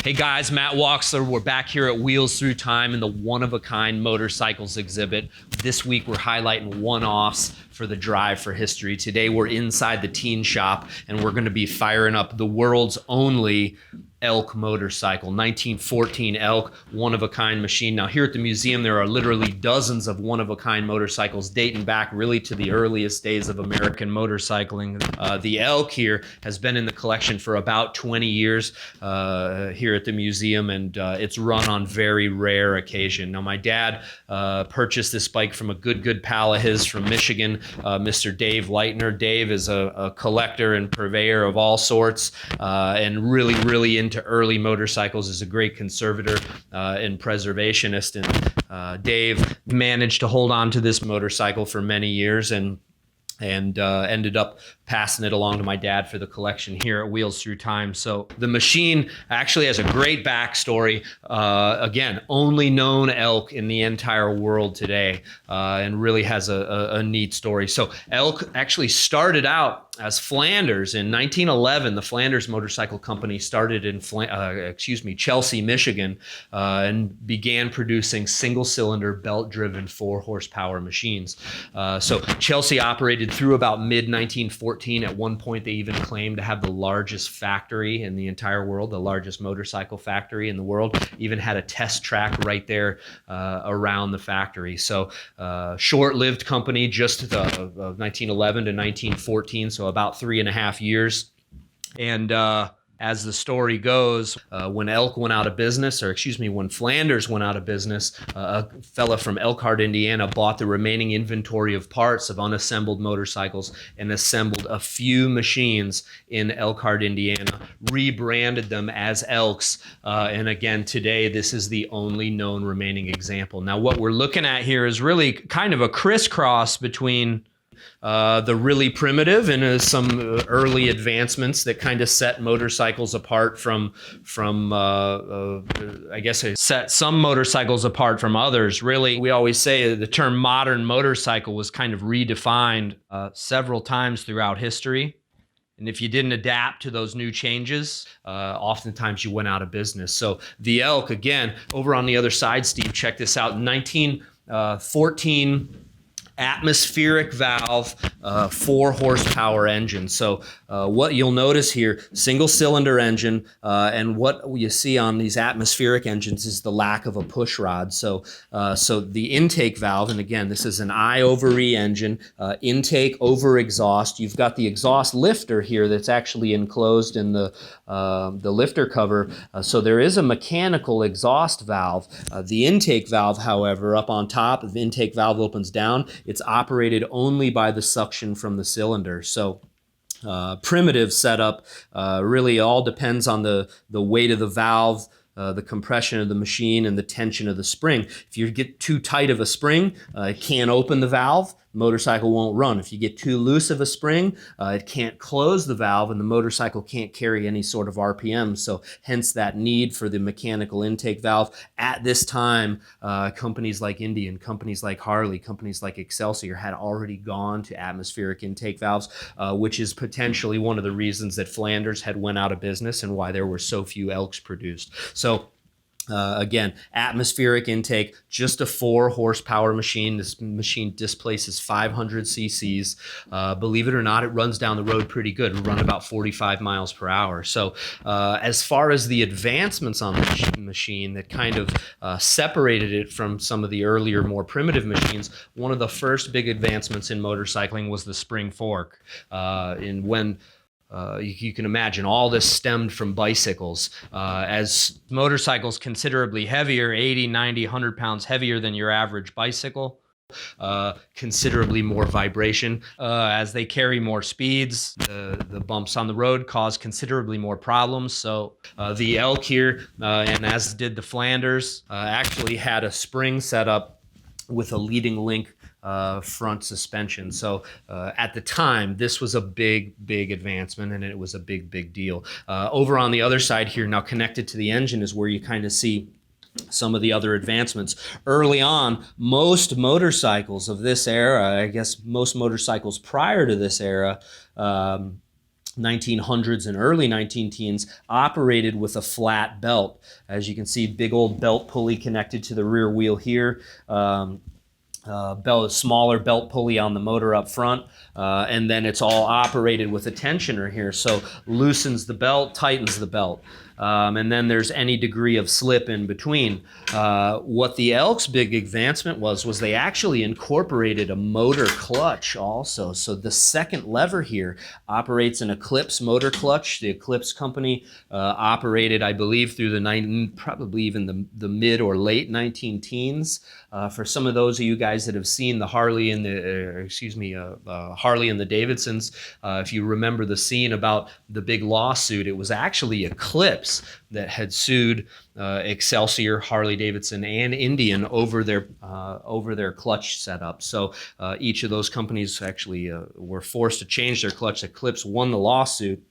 Hey guys, Matt Walksler. We're back here at Wheels Through Time in the one-of-a-kind motorcycles exhibit. This week we're highlighting one-offs for the Drive for History. Today we're inside the teen shop and we're going to be firing up the world's only Elk motorcycle, 1914 Elk, one-of-a-kind machine. Now here at the museum there are literally dozens of one-of-a-kind motorcycles dating back really to the earliest days of American motorcycling. The Elk here has been in the collection for about 20 years here at the museum, and it's run on very rare occasion. Now my dad purchased this bike from a good pal of his from Michigan, Mr. Dave Leitner. Dave is a collector and purveyor of all sorts and really into early motorcycles, is a great conservator and preservationist, and Dave managed to hold on to this motorcycle for many years and ended up passing it along to my dad for the collection here at Wheels Through Time. So the machine actually has a great backstory. Again, only known Elk in the entire world today, and really has a neat story. So Elk actually started out as Flanders in 1911. The Flanders Motorcycle Company started in Chelsea, Michigan, and began producing single-cylinder, belt-driven 4-horsepower machines. So Chelsea operated through about mid-1914. At one point, they even claimed to have the largest factory in the entire world, the largest motorcycle factory in the world. Even had a test track right there around the factory. So short-lived company, just 1911 to 1914. So about 3.5 years. And as the story goes, when Elk went out of business, when Flanders went out of business, a fella from Elkhart, Indiana bought the remaining inventory of parts of unassembled motorcycles and assembled a few machines in Elkhart, Indiana, rebranded them as Elks, and again, today, this is the only known remaining example. Now, what we're looking at here is really kind of a crisscross between the really primitive and some early advancements that kind of set motorcycles apart from I guess it set some motorcycles apart from others. Really, we always say the term modern motorcycle was kind of redefined several times throughout history. And if you didn't adapt to those new changes, oftentimes you went out of business. So the Elk, again, over on the other side, Steve, check this out. 1914 atmospheric valve, 4-horsepower engine. So what you'll notice here, single cylinder engine, and what you see on these atmospheric engines is the lack of a push rod. So the intake valve, and again, this is an I over E engine, intake over exhaust. You've got the exhaust lifter here that's actually enclosed in the lifter cover. So there is a mechanical exhaust valve. The intake valve, however, up on top, the intake valve opens down. It's operated only by the suction from the cylinder. So primitive setup really all depends on the weight of the valve, the compression of the machine, and the tension of the spring. If you get too tight of a spring, it can't open the valve. Motorcycle won't run. If you get too loose of a spring, it can't close the valve, and the motorcycle can't carry any sort of RPM. So hence that need for the mechanical intake valve. At this time, companies like Indian, companies like Harley, companies like Excelsior had already gone to atmospheric intake valves, which is potentially one of the reasons that Flanders had went out of business and why there were so few Elks produced. So again, atmospheric intake, just a 4-horsepower machine. This machine displaces 500 cc's. Believe it or not, it runs down the road pretty good. It'll run about 45 miles per hour. So as far as the advancements on the machine that kind of separated it from some of the earlier, more primitive machines, one of the first big advancements in motorcycling was the spring fork. You can imagine all this stemmed from bicycles. As motorcycles considerably heavier, 80, 90, 100 pounds heavier than your average bicycle, considerably more vibration. As they carry more speeds, the bumps on the road cause considerably more problems. So the Elk here, and as did the Flanders, actually had a spring setup with a leading link front suspension. So at the time, this was a big advancement, and it was a big deal. Over on the other side here, now connected to the engine, is where you kind of see some of the other advancements. Early on, most motorcycles of this era, I guess most motorcycles prior to this era, 1900s and early 19 teens operated with a flat belt. As you can see, big old belt pulley connected to the rear wheel here. Smaller belt pulley on the motor up front, and then it's all operated with a tensioner here, so loosens the belt, tightens the belt. And then there's any degree of slip in between. What the Elk's big advancement was they actually incorporated a motor clutch also. So the second lever here operates an Eclipse motor clutch. The Eclipse company operated, I believe, through probably even the mid or late 19 teens. For some of those of you guys that have seen the Harley and Harley and the Davidsons, if you remember the scene about the big lawsuit, it was actually Eclipse that had sued Excelsior, Harley Davidson, and Indian over their clutch setup. So each of those companies actually were forced to change their clutch. Eclipse won the lawsuit.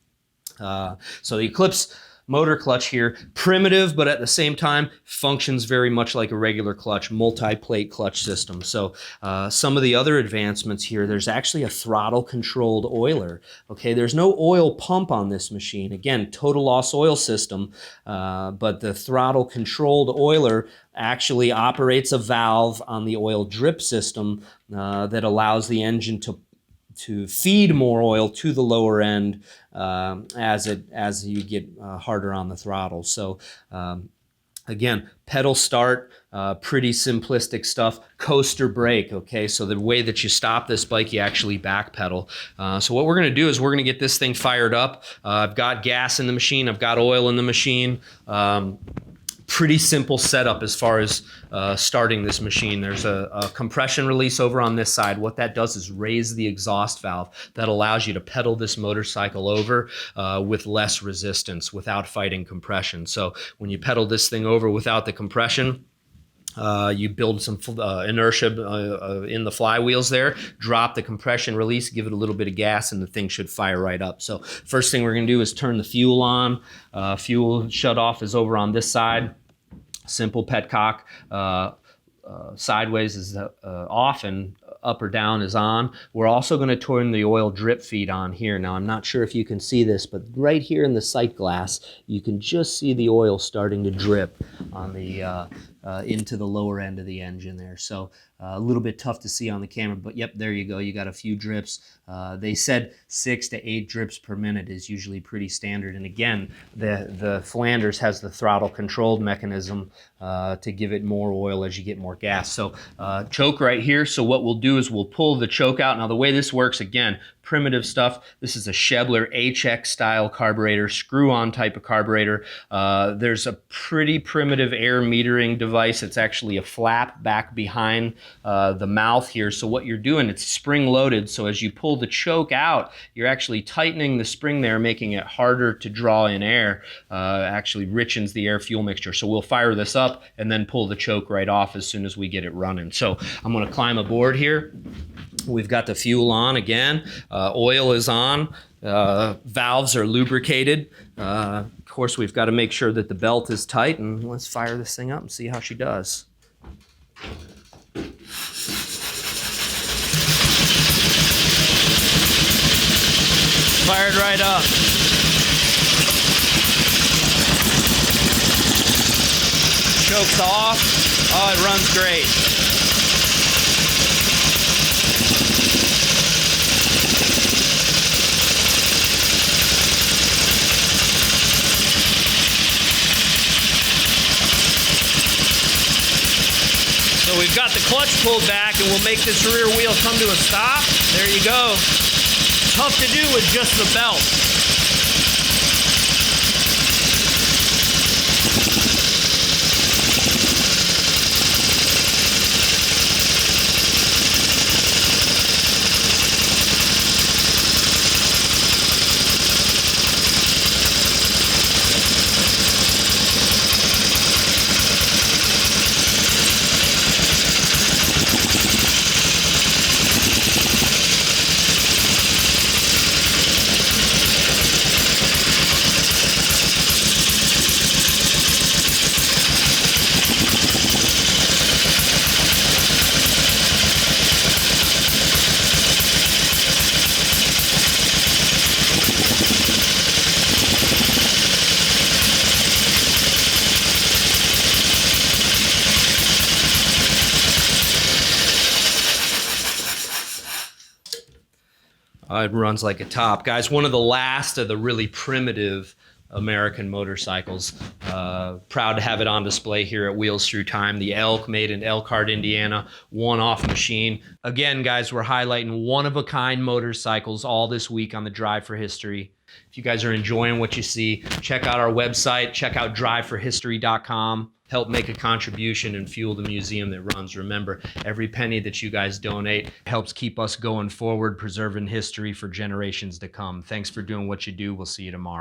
So the Eclipse motor clutch here, primitive, but at the same time functions very much like a regular clutch, multi-plate clutch system. So some of the other advancements here, there's actually a throttle controlled oiler. Okay, there's no oil pump on this machine. Again, total loss oil system, but the throttle controlled oiler actually operates a valve on the oil drip system that allows the engine to feed more oil to the lower end as you get harder on the throttle. So again, pedal start, pretty simplistic stuff. Coaster brake, okay? So the way that you stop this bike, you actually back pedal. So what we're gonna do is we're gonna get this thing fired up. I've got gas in the machine, I've got oil in the machine. Pretty simple setup as far as starting this machine. There's a compression release over on this side. What that does is raise the exhaust valve. That allows you to pedal this motorcycle over with less resistance without fighting compression. So when you pedal this thing over without the compression, you build some inertia in the flywheels there, drop the compression release, give it a little bit of gas, and the thing should fire right up. So first thing we're gonna do is turn the fuel on. Fuel shut off is over on this side. Simple petcock. Sideways is off and up or down is on. We're also going to turn the oil drip feed on here. Now, I'm not sure if you can see this, but right here in the sight glass, you can just see the oil starting to drip on the into the lower end of the engine there. So a little bit tough to see on the camera, but yep, there you go. You got a few drips. They said 6 to 8 drips per minute is usually pretty standard. And again, the Flanders has the throttle controlled mechanism to give it more oil as you get more gas. So choke right here. So what we'll do is we'll pull the choke out. Now the way this works, again, primitive stuff. This is a Schebler HX style carburetor, screw-on type of carburetor. There's a pretty primitive air metering device. It's actually a flap back behind the mouth here. So what you're doing, it's spring loaded. So as you pull the choke out, you're actually tightening the spring there, making it harder to draw in air. Actually richens the air fuel mixture. So we'll fire this up and then pull the choke right off as soon as we get it running. So I'm going to climb aboard here. We've got the fuel on again. Oil is on. Valves are lubricated. Of course, we've got to make sure that the belt is tight, and let's fire this thing up and see how she does. Fired right up. Choke's off. Oh, it runs great. So we've got the clutch pulled back, and we'll make this rear wheel come to a stop. There you go. Tough to do with just the belt. It runs like a top. Guys, one of the last of the really primitive American motorcycles. Proud to have it on display here at Wheels Through Time. The Elk, made in Elkhart, Indiana, one-off machine. Again, guys, we're highlighting one-of-a-kind motorcycles all this week on the Drive for History. If you guys are enjoying what you see, check out our website, check out driveforhistory.com. Help make a contribution and fuel the museum that runs. Remember, every penny that you guys donate helps keep us going forward, preserving history for generations to come. Thanks for doing what you do. We'll see you tomorrow.